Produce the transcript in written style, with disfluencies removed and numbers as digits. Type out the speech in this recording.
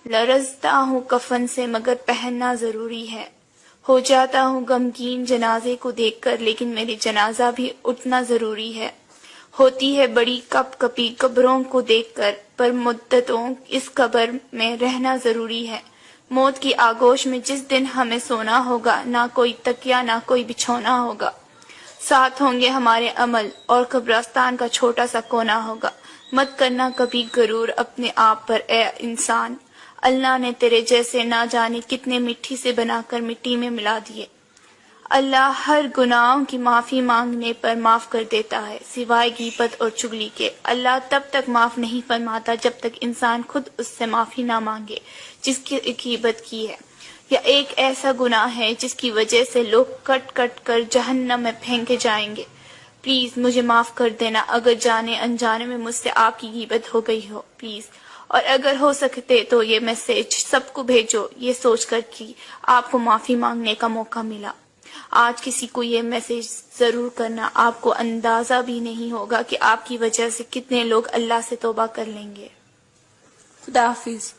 لرزتا ہوں کفن سے مگر پہننا ضروری ہے، ہو جاتا ہوں غمگین جنازے کو دیکھ کر لیکن میرے جنازہ بھی اٹھنا ضروری ہے، ہوتی ہے بڑی کپ کپی قبروں کو دیکھ کر پر مدتوں اس قبر میں رہنا ضروری ہے، موت کی آغوش میں جس دن ہمیں سونا ہوگا نہ کوئی تکیہ نہ کوئی بچھونا ہوگا، ساتھ ہوں گے ہمارے عمل اور قبرستان کا چھوٹا سا کونا ہوگا، مت کرنا کبھی غرور اپنے آپ پر اے انسان، اللہ نے تیرے جیسے نہ جانے کتنے مٹی سے بنا کر مٹی میں ملا دیے، اللہ ہر گناہوں کی معافی مانگنے پر معاف کر دیتا ہے سوائے غیبت اور چغلی کے، اللہ تب تک معاف نہیں فرماتا جب تک انسان خود اس سے معافی نہ مانگے جس کی غیبت کی ہے، یا ایک ایسا گناہ ہے جس کی وجہ سے لوگ کٹ کٹ کر جہنم میں پھینکے جائیں گے، پلیز مجھے معاف کر دینا اگر جانے انجانے میں مجھ سے آپ کی غیبت ہو گئی ہو پلیز، اور اگر ہو سکتے تو یہ میسج سب کو بھیجو یہ سوچ کر کہ آپ کو معافی مانگنے کا موقع ملا، آج کسی کو یہ میسج ضرور کرنا، آپ کو اندازہ بھی نہیں ہوگا کہ آپ کی وجہ سے کتنے لوگ اللہ سے توبہ کر لیں گے۔ خدا حافظ۔